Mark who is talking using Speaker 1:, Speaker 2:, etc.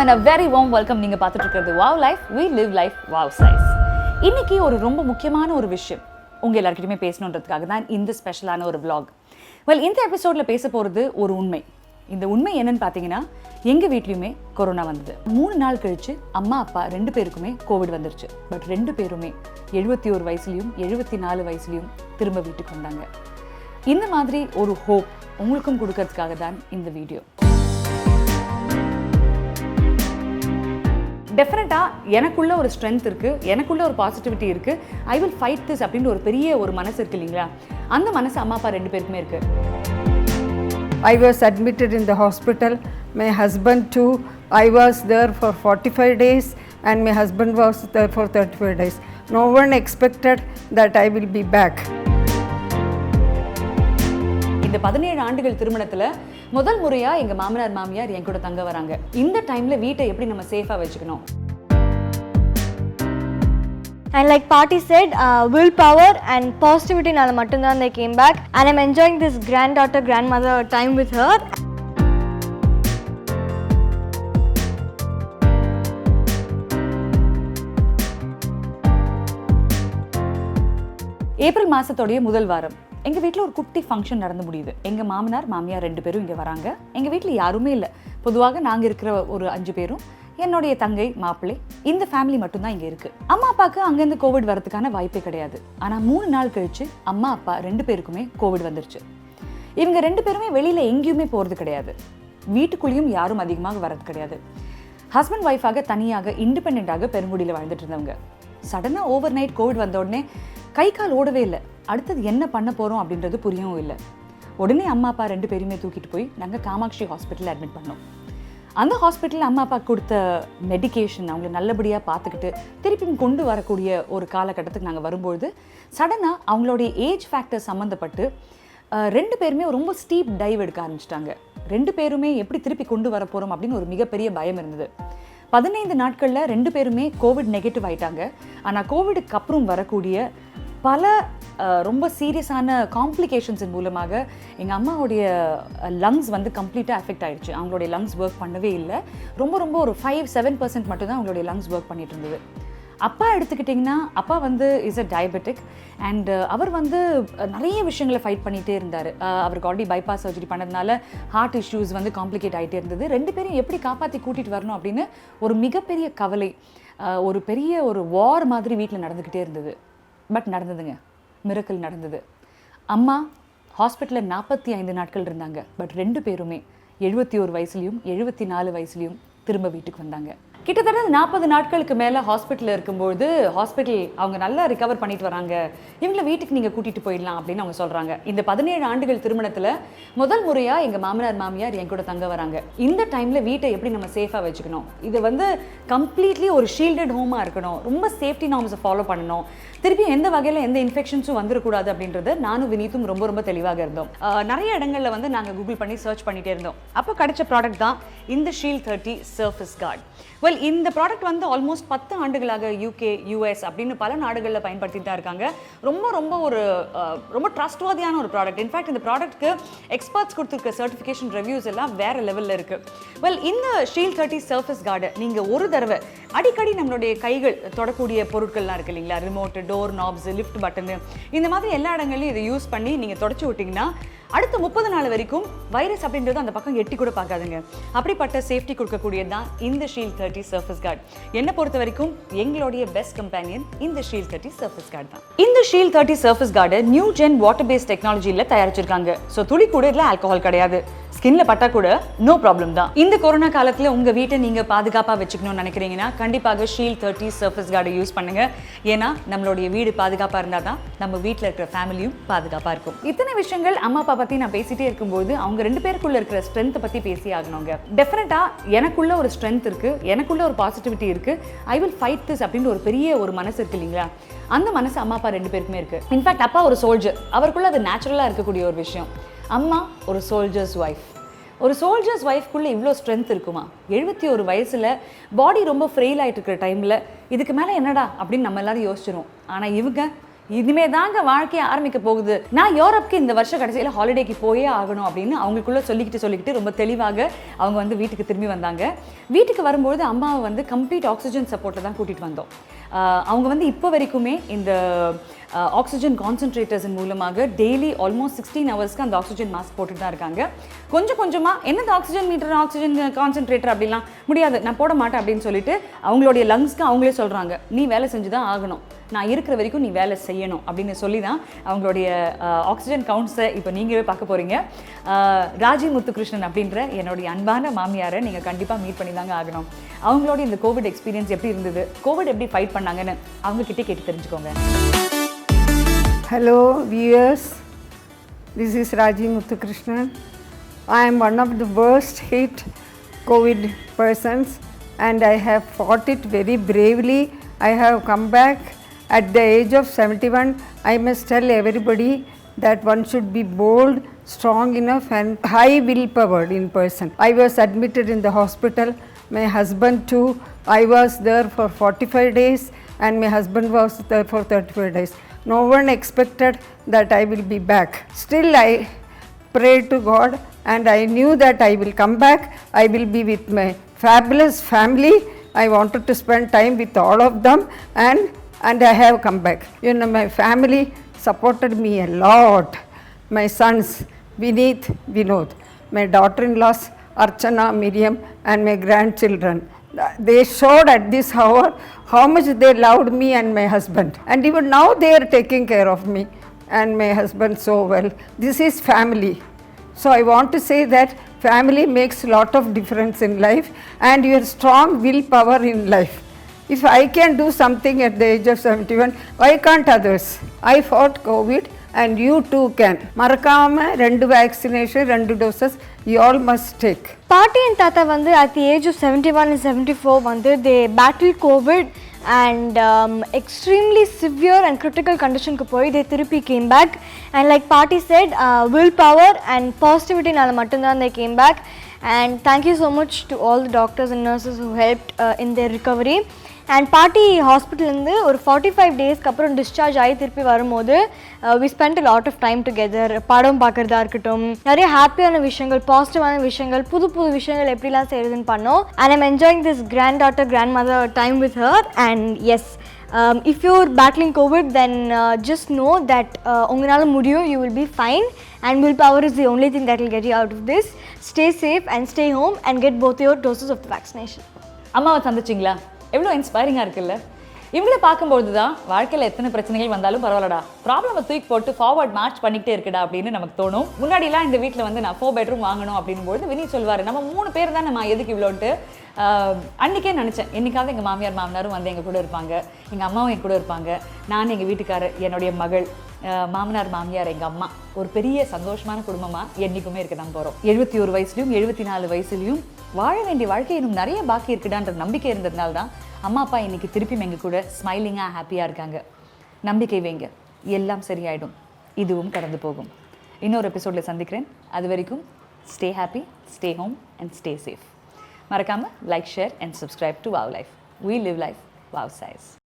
Speaker 1: and a very warm welcome. நீங்க பார்த்துட்டு இருக்கிறது Wow Life, we live life wow size. இன்னைக்கு ஒரு ரொம்ப முக்கியமான ஒரு விஷயம் உங்க எல்லார்கிட்டயுமே பேசணும்ன்றதுக்காக தான் இந்த ஸ்பெஷலான ஒரு vlog. இந்த எபிசோட்ல பேச போறது ஒரு உண்மை. இந்த உண்மை என்னன்னு பாத்தீங்கன்னா, எங்க வீட்லயுமே கொரோனா வந்தது. 3 நாள் கழிச்சு அம்மா அப்பா 2 பேருக்குமே கோவிட் வந்துருச்சு. பட் 2 பேருமே 71 வயசுலயும் 74 வயசுலயும் திரும்ப வீட்டுக்கு வந்தாங்க. இந்த மாதிரி ஒரு ஹோப் உங்களுக்கும் கொடுக்கறதுக்காக தான் இந்த வீடியோ. டெஃபினட்டாக எனக்குள்ள ஒரு ஸ்ட்ரென்த் இருக்குது, எனக்குள்ள ஒரு பாசிட்டிவிட்டி இருக்குது. ஐ வில் ஃபைட் திஸ் அப்படின்னு ஒரு பெரிய ஒரு மனசு இருக்குது இல்லைங்களா? அந்த மனசு அம்மா அப்பா 2 பேருக்குமே இருக்குது.
Speaker 2: I was admitted in the hospital. My husband too. I was there for 45 days and my husband was there for 35 days. No one expected that I will be back.
Speaker 1: இந்த 17 ஆண்டுகள் திருமணத்தில் முதல் முறையாக எங்கள் மாமனார் மாமியார் என் கூட தங்க வராங்க. இந்த டைமில் வீட்டை எப்படி நம்ம சேஃபாக வச்சுக்கணும்?
Speaker 3: And like Party said, willpower and positivity nala mattumdhaan they came back, and I'm enjoying this granddaughter grandmother time with her.
Speaker 1: April மாதத்தோடைய முதல் வாரம் எங்கள் வீட்டில் ஒரு குட்டி ஃபங்க்ஷன் நடந்து முடியுது. எங்கள் மாமனார் மாமியார் 2 பேரும் இங்கே வராங்க. எங்கள் வீட்டில் யாருமே இல்லை. பொதுவாக நாங்கள் இருக்கிற ஒரு 5 பேரும், என்னுடைய தங்கை, மாப்பிள்ளை, இந்த ஃபேமிலி மட்டும்தான் இங்கே இருக்குது. அம்மா அப்பாவுக்கு அங்கேருந்து கோவிட் வரதுக்கான வாய்ப்பே கிடையாது. ஆனால் 3 நாள் கழிச்சு அம்மா அப்பா 2 பேருக்குமே கோவிட் வந்துருச்சு. இவங்க 2 பேருமே வெளியில் எங்கேயுமே போகிறது கிடையாது. வீட்டுக்குள்ளேயும் யாரும் அதிகமாக வர்றது கிடையாது. ஹஸ்பண்ட் ஒய்ஃபாக தனியாக இண்டிபெண்ட்டாக பெருங்குடியில் வாழ்ந்துட்டு இருந்தவங்க. சடனாக ஓவர் நைட் கோவிட் வந்த உடனே கை கால் ஓடவே இல்லை. அடுத்தது என்ன பண்ண போகிறோம் அப்படின்றது புரியவும் இல்லை. உடனே அம்மா அப்பா 2 பேருமே தூக்கிட்டு போய் நாங்கள் காமாட்சி ஹாஸ்பிட்டலில் அட்மிட் பண்ணோம். அந்த ஹாஸ்பிட்டலில் அம்மா அப்பா கொடுத்த மெடிக்கேஷன் அவங்கள நல்லபடியாக பார்த்துக்கிட்டு திருப்பியும் கொண்டு வரக்கூடிய ஒரு காலகட்டத்துக்கு நாங்கள் வரும்பொழுது சடனாக அவங்களுடைய ஏஜ் ஃபேக்டர் சம்மந்தப்பட்டு 2 பேருமே ரொம்ப ஸ்டீப் டைவ் எடுக்க ஆரம்பிச்சிட்டாங்க. 2 பேருமே எப்படி திருப்பி கொண்டு வர போகிறோம் அப்படின்னு ஒரு மிகப்பெரிய பயம் இருந்தது. 15 நாட்களில் 2 பேருமே கோவிட் நெகட்டிவ் ஆகிட்டாங்க. ஆனால் கோவிடுக்கு அப்புறம் வரக்கூடிய பல ரொம்ப சீரியஸான காம்ப்ளிகேஷன்ஸின் மூலமாக எங்கள் அம்மாவுடைய லங்ஸ் வந்து கம்ப்ளீட்டாக அஃபெக்ட் ஆகிடுச்சு. அவங்களுடைய லங்ஸ் ஒர்க் பண்ணவே இல்லை. ரொம்ப ஒரு 5-7% மட்டும்தான் அவங்களுடைய லங்ஸ் ஒர்க் பண்ணிட்டு இருந்தது. அப்பா எடுத்துக்கிட்டிங்கன்னா, அப்பா வந்து இஸ் அ டயபெட்டிக் அண்ட் அவர் வந்து நிறைய விஷயங்களை ஃபைட் பண்ணிகிட்டே இருந்தார். அவருக்கு ஆல்ரெடி பைபாஸ் சர்ஜரி பண்ணதுனால ஹார்ட் இஷ்யூஸ் வந்து காம்ப்ளிகேட் ஆகிட்டே இருந்தது. 2 பேரும் எப்படி காப்பாற்றி கூட்டிகிட்டு வரணும் அப்படின்னு ஒரு மிகப்பெரிய கவலை, ஒரு பெரிய ஒரு வார் மாதிரி வீட்டில் நடந்துக்கிட்டே இருந்தது. பட் நடந்ததுங்க, மிரக்கல் நடந்தது. அம்மா ஹாஸ்பிட்டலில் 45 நாட்கள் இருந்தாங்க. பட் 2 பேருமே 71 வயசுலையும் 74 வயசுலையும் திரும்ப வீட்டுக்கு வந்தாங்க. கிட்டத்தட்ட 40 நாட்களுக்கு மேலே ஹாஸ்பிட்டலில் இருக்கும்போது ஹாஸ்பிட்டல் அவங்க நல்லா ரிகவர் பண்ணிட்டு வராங்க, இவங்கள வீட்டுக்கு நீங்கள் கூட்டிகிட்டு போயிடலாம் அப்படின்னு அவங்க சொல்கிறாங்க. இந்த 17 ஆண்டுகள் திருமணத்தில் முதல் முறையாக எங்கள் மாமனார் மாமியார் என் கூட தங்க வராங்க. இந்த டைமில் வீட்டை எப்படி நம்ம சேஃபாக வச்சுக்கணும், இது வந்து கம்ப்ளீட்லி ஒரு ஷீல்டட் ஹோமாக இருக்கணும், ரொம்ப சேஃப்டி நார்ம்ஸை ஃபாலோ பண்ணணும், திருப்பி எந்த வகையில் எந்த இன்ஃபெக்ஷன்ஸும் வந்துடக்கூடாது அப்படின்றது நானும் வினீத்தும் ரொம்ப தெளிவாக இருந்தோம். நிறைய இடங்களில் வந்து நாங்கள் கூகுள் பண்ணி சர்ச் பண்ணிகிட்டே இருந்தோம். அப்போ கிடைச்ச ப்ராடக்ட் தான் இந்த Shield30 Surface Guard. இந்த ப்ராடக்ட் வந்து ஆல்மோஸ்ட் 10 ஆண்டுகளாக UK, US அப்படின்னு பல நாடுகளில் பயன்படுத்திட்டு தான் இருக்காங்க. ரொம்ப ட்ரஸ்ட்வாதியான ஒரு ப்ராடக்ட். இன்ஃபேக்ட் இந்த ப்ராடக்ட்க்கு எக்ஸ்பர்ட்ஸ் கொடுத்துருக்க சர்டிஃபிகேஷன் ரிவ்யூஸ் எல்லாம் வேறு லெவலில் இருக்குது. இந்த Shield30 Surface Guard நீங்கள் ஒரு தடவை அடிக்கடி நம்மளுடைய கைகள் தொடக்கூடிய பொருட்கள்லாம் இருக்குது இல்லைங்களா, remote, door knobs, lift button, இந்த மாதிரி எல்லா இடங்களையும் இதை யூஸ் பண்ணி நீங்கள் தொடச்சி விட்டிங்கன்னா அடுத்த 30 நாள் வரைக்கும் வைரஸ் அப்படின்றது அந்த பக்கம் எட்டி கூட பார்க்காதுங்க. அப்படிப்பட்ட சேஃப்டி கொடுக்கக்கூடியது தான் இந்த Shield30 Surface Guard. என்னை பொறுத்த வரைக்கும் எங்களுடைய பெஸ்ட் கம்பேனியன் இந்த Shield30 Surface Guard தான். இந்த Shield30 Surface Guard new gen water paste டெக்னாலஜியில் தயாரிச்சிருக்காங்க. ஸோ துளி கூட இதில் ஆல்கஹால் கிடையாது. ஸ்கின்ல பட்டா கூட நோ ப்ராப்ளம் தான். இந்த கொரோனா காலத்தில் உங்கள் வீட்டை நீங்கள் பாதுகாப்பாக வச்சுக்கணும்னு நினைக்கிறீங்கன்னா கண்டிப்பாக Shield30 Surface Guard யூஸ் பண்ணுங்க. ஏன்னா நம்மளுடைய வீடு பாதுகாப்பாக இருந்தால் தான் நம்ம வீட்டில் இருக்கிற ஃபேமிலியும் பாதுகாப்பாக இருக்கும். இத்தனை விஷயங்கள் அம்மா அப்பா பற்றி நான் பேசிட்டே இருக்கும்போது அவங்க 2 பேருக்குள்ள இருக்கிற ஸ்ட்ரென்த்தை பற்றி பேசி ஆகணுங்க. டெஃபினட்டாக எனக்குள்ள ஒரு ஸ்ட்ரென்த் இருக்குது, எனக்குள்ள ஒரு பாசிட்டிவிட்டி இருக்குது. ஐ வில் ஃபைட் திஸ் அப்படின்னு ஒரு பெரிய ஒரு மனசு இருக்குது இல்லைங்களா? அந்த மனசு அம்மா அப்பா 2 பேருக்குமே இருக்குது. இன்ஃபேக்ட் அப்பா ஒரு சோல்ஜர், அவருக்குள்ள அது நேச்சுரலாக இருக்கக்கூடிய ஒரு விஷயம். அம்மா ஒரு சோல்ஜர்ஸ் ஒய்ஃப். ஒரு சோல்ஜர்ஸ் ஒய்ஃப்குள்ளே இவ்வளோ ஸ்ட்ரென்த் இருக்குமா? 71 வயசில் பாடி ரொம்ப ஃப்ரெயில் ஆகிட்டு இருக்கிற டைமில் இதுக்கு மேலே என்னடா அப்படின்னு நம்ம எல்லாரும் யோசிச்சிரும். ஆனால் இவங்க இனிமே தாங்க வாழ்க்கையை ஆரம்பிக்க போகுது, நான் யூரோப்க்கு இந்த வருஷம் கடைசியில் ஹாலிடேக்கு போயே ஆகணும் அப்படின்னு அவங்களுக்குள்ள சொல்லிக்கிட்டு ரொம்ப தெளிவாக அவங்க வந்து வீட்டுக்கு திரும்பி வந்தாங்க. வீட்டுக்கு வரும்பொழுது அம்மாவை வந்து கம்ப்ளீட் ஆக்சிஜன் சப்போர்ட்டில் தான் கூட்டிகிட்டு வந்தோம். அவங்க வந்து இப்போ வரைக்குமே இந்த ஆக்சிஜன் கான்சன்ட்ரேட்டர்ஸின் மூலமாக டெய்லி ஆல்மோஸ்ட் 16 ஹவர்ஸ்க்கு அந்த ஆக்சிஜன் மாஸ்க் போட்டுட்டு தான் இருக்காங்க. கொஞ்சம் கொஞ்சமாக என்னது ஆக்சிஜன் மீட்டர், ஆக்சிஜன் கான்சன்ட்ரேட்டர் அப்படிலாம் முடியாது, நான் போட மாட்டேன் அப்படின்னு சொல்லிட்டு அவங்களுடைய லங்ஸ்க்கு அவங்களே சொல்கிறாங்க, நீ வேலை செஞ்சு தான் ஆகணும், நான் இருக்கிற வரைக்கும் நீ வேலை செய்யணும் அப்படின்னு சொல்லி தான் அவங்களுடைய ஆக்சிஜன் கவுண்ட்ஸை இப்போ நீங்களே பார்க்க போகிறீங்க. ராஜி முத்துகிருஷ்ணன் அப்படின்ற என்னுடைய அன்பான மாமியாரை நீங்கள் கண்டிப்பாக மீட் பண்ணி தாங்க ஆகணும். அவங்களோட இந்த கோவிட் எக்ஸ்பீரியன்ஸ் எப்படி இருந்தது, கோவிட் எப்படி ஃபைட் பண்ணாங்கன்னு அவங்கக்கிட்டே கேட்டு தெரிஞ்சுக்கோங்க.
Speaker 2: Hello viewers, this is Raji Muthukrishnan. I am one of the worst hit COVID persons and I have fought it very bravely. I have come back at the age of 71. I must tell everybody that one should be bold, strong enough and high willpower in person. I was admitted in the hospital, my husband too. I was there for 45 days and my husband was there for 35 days. No one expected that I will be back. Still I prayed to God and I knew that I will come back. I will be with my fabulous family. I wanted to spend time with all of them and I have come back. You know, my family supported me a lot. My sons Vineet, Vinod, my daughter-in-laws Archana, Miriam and my grandchildren. They showed at this hour how much they loved me and my husband, and even now they are taking care of me and my husband so well. This is family. So I want to say that family makes a lot of difference in life and your strong willpower in life. If I can do something at the age of 71, why can't others? I fought COVID and you too can. Marakama 2 vaccination, 2 doses, you all must take.
Speaker 3: Paati and Tata vandu at the age of 71 and 74 vandu they battled COVID and extremely severe and critical condition ku poi they therapy came back, and like Paati said, willpower and positivity nala mattum they came back. And thank you so much to all the doctors and nurses who helped in their recovery. And Paati hospital இருந்து ஒரு 45 டேஸ்க்கு அப்புறம் discharge ஆகி திருப்பி வரும்போது we spent a lot of time together. படம் பார்க்குறதா இருக்கட்டும், நிறைய ஹாப்பியான விஷயங்கள், பாசிட்டிவான விஷயங்கள், புது புது விஷயங்கள் எப்படிலாம் செய்கிறதுன்னு பண்ணோம். And I'm enjoying this granddaughter, grandmother time with her. And yes, if you're battling COVID, then just know that உங்களால் முடியும், you will be fine. And willpower is the only thing that will get you out of this. Stay safe and stay home and get both your doses of the vaccination.
Speaker 1: அம்மாவை சந்திச்சிங்களா? எவ்வளோ இன்ஸ்பைரிங்காக இருக்குல்ல. இவங்களை பார்க்கும்போது தான் வாழ்க்கையில் எத்தனை பிரச்சனைகள் வந்தாலும் பரவாயில்லடா, ப்ராப்ளமை தூக்கி போட்டு ஃபார்வர்ட் மார்ச் பண்ணிக்கிட்டே இருக்கடா அப்படின்னு நமக்கு தோணும். முன்னாடிலாம் இந்த வீட்டில் வந்து நான் 4 bedroom வாங்கணும் அப்படின்போது வினி சொல்வார், நம்ம 3 பேர் தான் நம்ம எதுக்கு இவ்வளோன்ட்டு. அன்றைக்கே நினச்சேன், என்றைக்காவது எங்கள் மாமியார் மாமனாரும் வந்து எங்கள் கூட இருப்பாங்க, எங்கள் அம்மாவும் என் கூட இருப்பாங்க, நான் எங்கள் வீட்டுக்காரர், என்னுடைய மகள், மாமனார் மாமியார், எங்கள் அம்மா, ஒரு பெரிய சந்தோஷமான குடும்பமாக என்றைக்குமே இருக்க தான் போகிறோம். 71 வயசுலையும் 74 வயசுலையும் வாழ வேண்டிய வாழ்க்கை இன்னும் நிறைய பாக்கி இருக்குடான்ற நம்பிக்கை இருந்ததுனால தான் அம்மா அப்பா இன்னைக்கு திருப்பி எங்கள் கூட ஸ்மைலிங்காக ஹாப்பியாக இருக்காங்க. நம்பிக்கை வைங்க, எல்லாம் சரியாயிடும், இதுவும் கடந்து போகும். இன்னொரு எபிசோடில் சந்திக்கிறேன். அது வரைக்கும் stay happy, stay home and stay safe. மறக்காமல் like, share and subscribe to wow life. We live life wow size.